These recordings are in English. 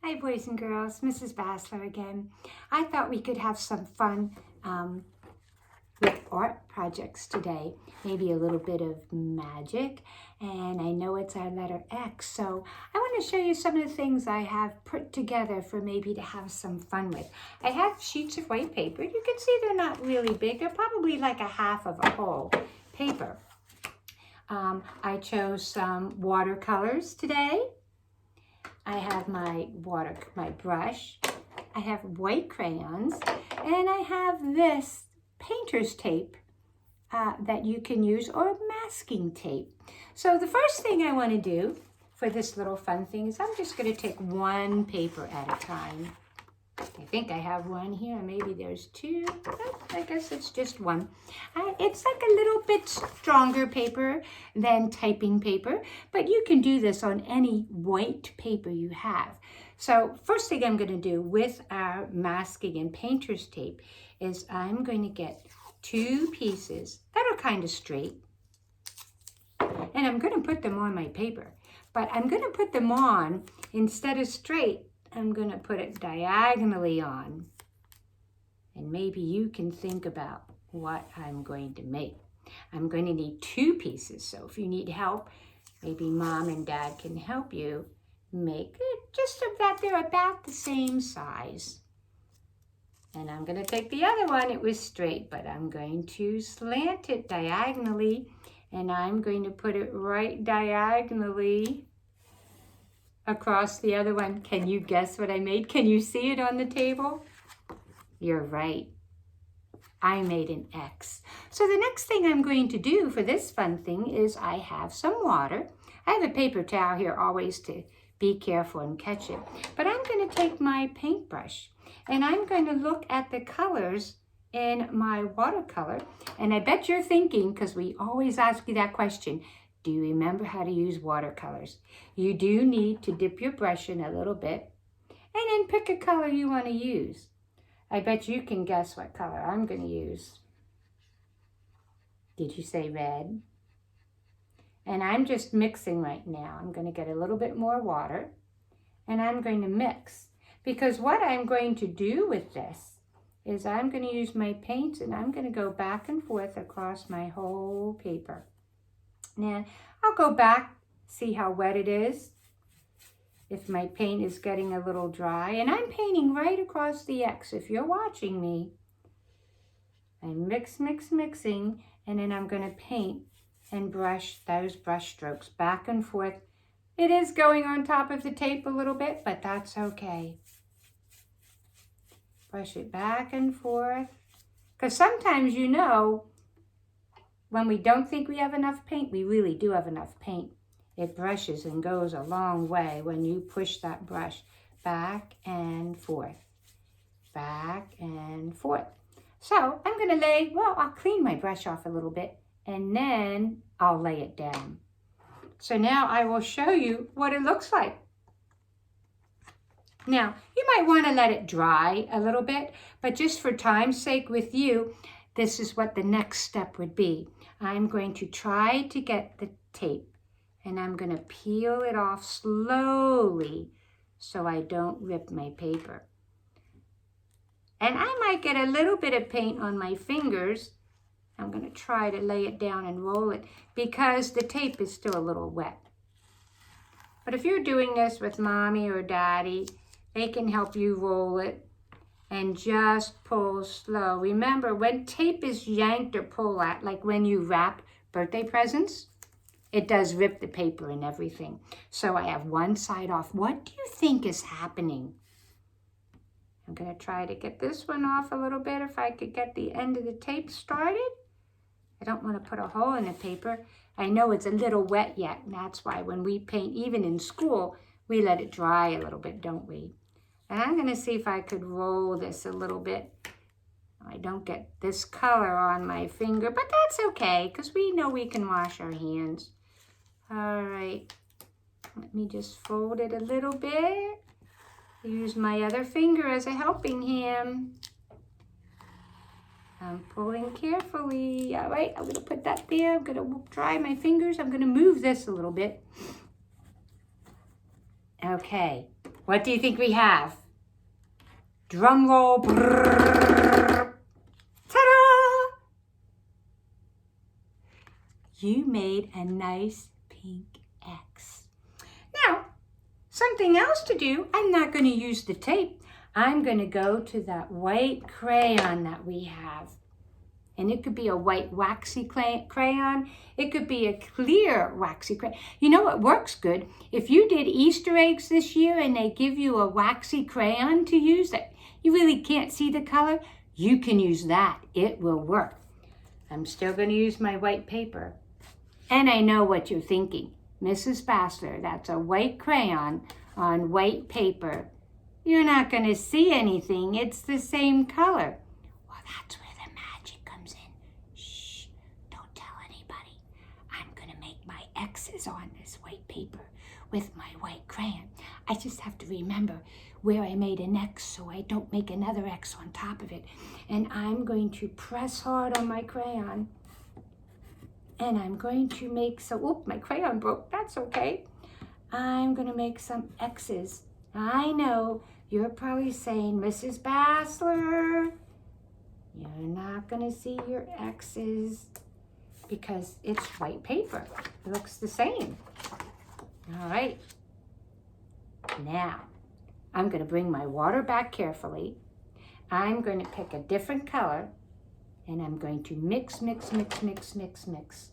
Hi, boys and girls. Mrs. Bassler again. I thought we could have some fun with art projects today. Maybe a little bit of magic. And I know it's our letter X. So I want to show you some of the things I have put together for maybe to have some fun with. I have sheets of white paper. You can see they're not really big. They're probably like a half of a whole paper. I chose some watercolors today. I have my brush, I have white crayons, and I have this painter's tape that you can use, or masking tape. So the first thing I want to do for this little fun thing is I'm just going to take one paper at a time. I think I have one here. Maybe there's two. Oh, I guess it's just one. It's like a little bit stronger paper than typing paper, but you can do this on any white paper you have. So first thing I'm going to do with our masking and painter's tape is I'm going to get two pieces that are kind of straight, and I'm going to put them on my paper. But I'm going to put them on, instead of straight, I'm going to put it diagonally on, and maybe you can think about what I'm going to make. I'm going to need two pieces, so if you need help, maybe Mom and Dad can help you make it just so that they're about the same size. And I'm going to take the other one. It was straight, but I'm going to slant it diagonally, and I'm going to put it right diagonally across the other one. Can you guess what I made? Can you see it on the table? You're right. I made an X. So the next thing I'm going to do for this fun thing is I have some water. I have a paper towel here always to be careful and catch it. But I'm going to take my paintbrush and I'm going to look at the colors in my watercolor. And I bet you're thinking, because we always ask you that question, do you remember how to use watercolors? You do need to dip your brush in a little bit and then pick a color you want to use. I bet you can guess what color I'm going to use. Did you say red? And I'm just mixing right now. I'm going to get a little bit more water and I'm going to mix. Because what I'm going to do with this is I'm going to use my paints and I'm going to go back and forth across my whole paper. Now, I'll go back, see how wet it is, if my paint is getting a little dry. And I'm painting right across the X. If you're watching me, I'm mixing, and then I'm going to paint and brush those brush strokes back and forth. It is going on top of the tape a little bit, but that's okay. Brush it back and forth. Because sometimes, you know, when we don't think we have enough paint, we really do have enough paint. It brushes and goes a long way when you push that brush back and forth, back and forth. So I'm going to I'll clean my brush off a little bit and then I'll lay it down. So now I will show you what it looks like. Now, you might want to let it dry a little bit, but just for time's sake with you, this is what the next step would be. I'm going to try to get the tape and I'm going to peel it off slowly so I don't rip my paper. And I might get a little bit of paint on my fingers. I'm going to try to lay it down and roll it because the tape is still a little wet. But if you're doing this with Mommy or Daddy, they can help you roll it and just pull slow. Remember, when tape is yanked or pulled out, like when you wrap birthday presents, it does rip the paper and everything. So I have one side off. What do you think is happening? I'm going to try to get this one off a little bit if I could get the end of the tape started. I don't want to put a hole in the paper. I know it's a little wet yet, and that's why when we paint, even in school, we let it dry a little bit, don't we? And I'm going to see if I could roll this a little bit. I don't get this color on my finger, but that's okay, because we know we can wash our hands. All right, let me just fold it a little bit. Use my other finger as a helping hand. I'm pulling carefully. All right, I'm going to put that there. I'm going to dry my fingers. I'm going to move this a little bit. Okay, What do you think we have? Drum roll. Ta-da! You made a nice pink X. Now, something else to do. I'm not going to use the tape. I'm going to go to that white crayon that we have. And it could be a white waxy crayon. It could be a clear waxy crayon. You know what works good? If you did Easter eggs this year and they give you a waxy crayon to use that you really can't see the color, you can use that. It will work. I'm still going to use my white paper. And I know what you're thinking. Mrs. Bassler, that's a white crayon on white paper. You're not going to see anything. It's the same color. Well, that's where the magic comes in. Shh, don't tell anybody. I'm going to make my X's on this white paper with my white crayon. I just have to remember where I made an X so I don't make another X on top of it. And I'm going to press hard on my crayon. And I'm going to make some, oop, my crayon broke. That's okay. I'm going to make some X's. I know you're probably saying, Mrs. Bassler, you're not going to see your X's because it's white paper. It looks the same. All right. Now, I'm going to bring my water back carefully. I'm going to pick a different color, and I'm going to mix, mix, mix, mix, mix, mix.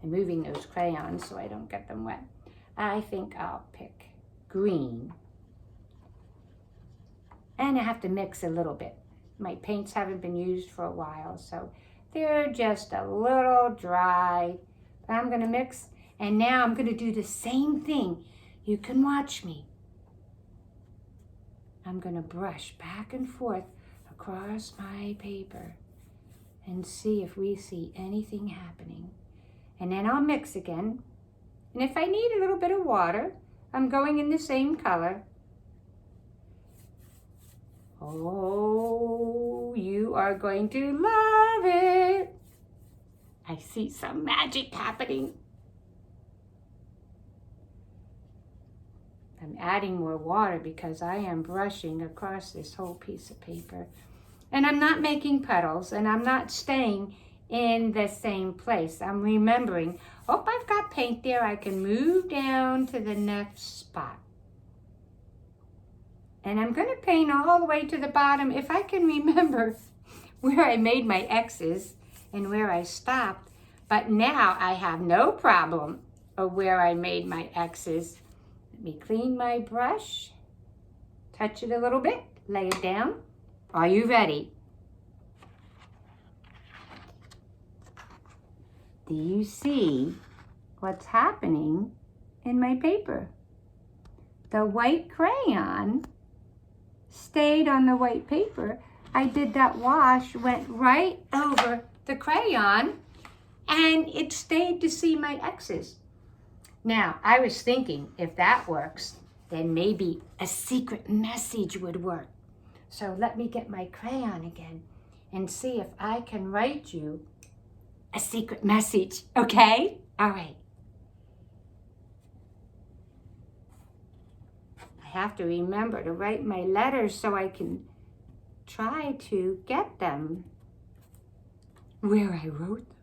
I'm moving those crayons so I don't get them wet. I think I'll pick green. And I have to mix a little bit. My paints haven't been used for a while, so they're just a little dry. But I'm going to mix, and now I'm going to do the same thing. You can watch me. I'm going to brush back and forth across my paper and see if we see anything happening. And then I'll mix again. And if I need a little bit of water, I'm going in the same color. Oh, you are going to love it. I see some magic happening. I'm adding more water because I am brushing across this whole piece of paper. And I'm not making puddles, and I'm not staying in the same place. I'm remembering, oh, I've got paint there. I can move down to the next spot. And I'm going to paint all the way to the bottom. If I can remember where I made my X's and where I stopped. But now I have no problem of where I made my X's. Let me clean my brush. Touch it a little bit. Lay it down. Are you ready? Do you see what's happening in my paper? The white crayon stayed on the white paper. I did that wash, went right over the crayon, and it stayed to see my X's. Now, I was thinking if that works, then maybe a secret message would work. So let me get my crayon again and see if I can write you a secret message, okay? All right. I have to remember to write my letters so I can try to get them where I wrote them.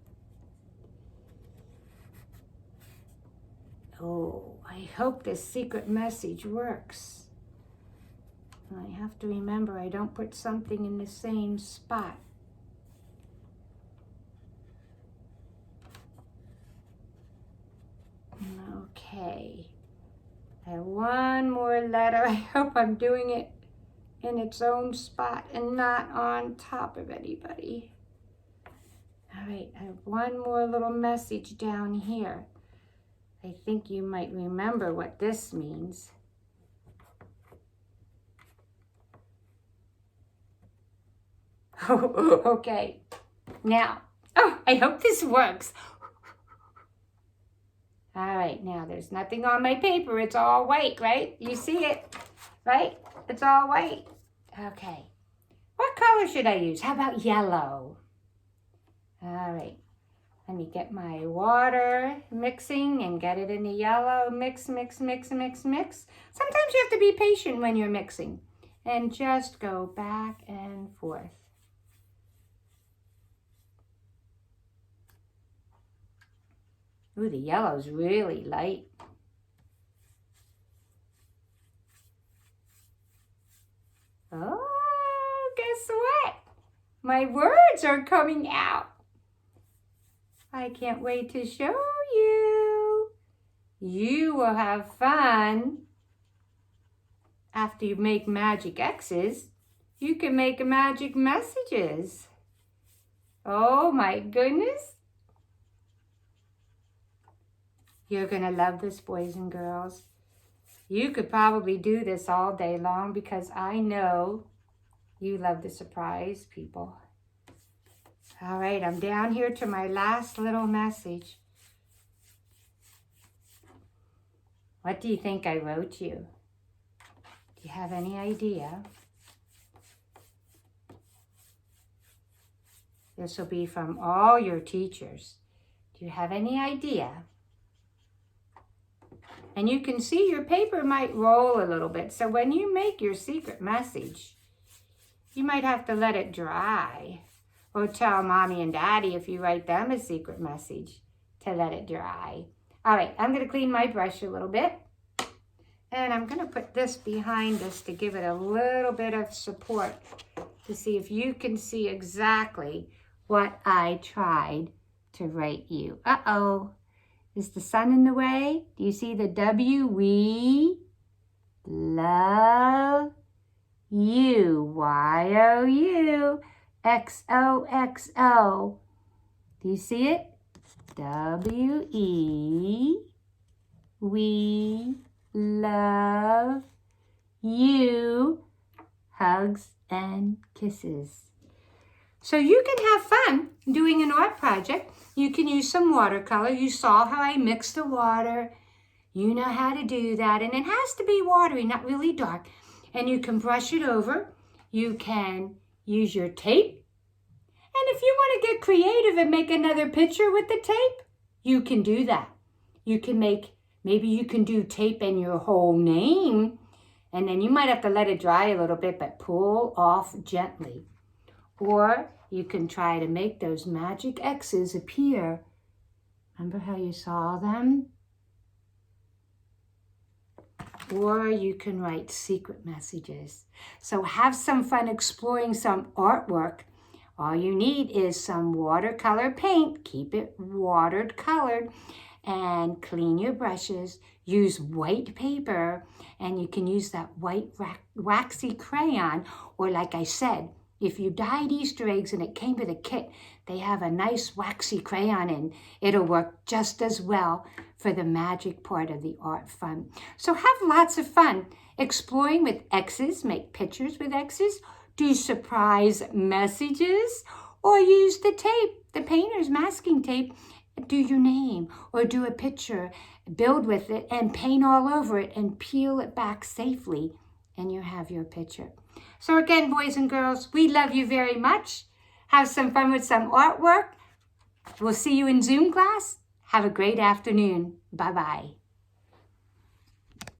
Oh, I hope this secret message works. I have to remember I don't put something in the same spot. Okay, I have one more letter. I hope I'm doing it in its own spot and not on top of anybody. All right, I have one more little message down here. I think you might remember what this means. Oh, okay. Now, oh, I hope this works. All right, now there's nothing on my paper. It's all white, right? You see it, right? It's all white. Okay. What color should I use? How about yellow? All right. Let me get my water mixing and get it in the yellow. Mix, mix, mix, mix, mix. Sometimes you have to be patient when you're mixing and just go back and forth. Ooh, the yellow's really light. Oh, guess what? My words are coming out. I can't wait to show you. You will have fun. After you make magic X's, you can make magic messages. Oh my goodness. You're gonna love this, boys and girls. You could probably do this all day long because I know you love to surprise people. All right, I'm down here to my last little message. What do you think I wrote you? Do you have any idea? This will be from all your teachers. Do you have any idea? And you can see your paper might roll a little bit. So when you make your secret message, you might have to let it dry. Or tell mommy and daddy if you write them a secret message to let it dry. All right, I'm going to clean my brush a little bit. And I'm going to put this behind us to give it a little bit of support to see if you can see exactly what I tried to write you. Uh-oh. Is the sun in the way? Do you see the W? We love you. Y-O-U. XOXO. Do you see it? W-E. We love you. Hugs and kisses. So you can have fun doing an art project. You can use some watercolor. You saw how I mixed the water. You know how to do that. And it has to be watery, not really dark. And you can brush it over. You can use your tape. And if you want to get creative and make another picture with the tape, you can do that. You can maybe you can do tape and your whole name. And then you might have to let it dry a little bit, but pull off gently. Or you can try to make those magic X's appear. Remember how you saw them? Or you can write secret messages. So have some fun exploring some artwork. All you need is some watercolor paint. Keep it watered colored. And clean your brushes. Use white paper. And you can use that white waxy crayon. Or like I said, if you dyed Easter eggs and it came with a kit, they have a nice waxy crayon and it'll work just as well for the magic part of the art fun. So have lots of fun exploring with X's, make pictures with X's, do surprise messages, or use the tape, the painter's masking tape, do your name or do a picture, build with it and paint all over it and peel it back safely and you have your picture. So again, boys and girls, we love you very much. Have some fun with some artwork. We'll see you in Zoom class. Have a great afternoon. Bye-bye.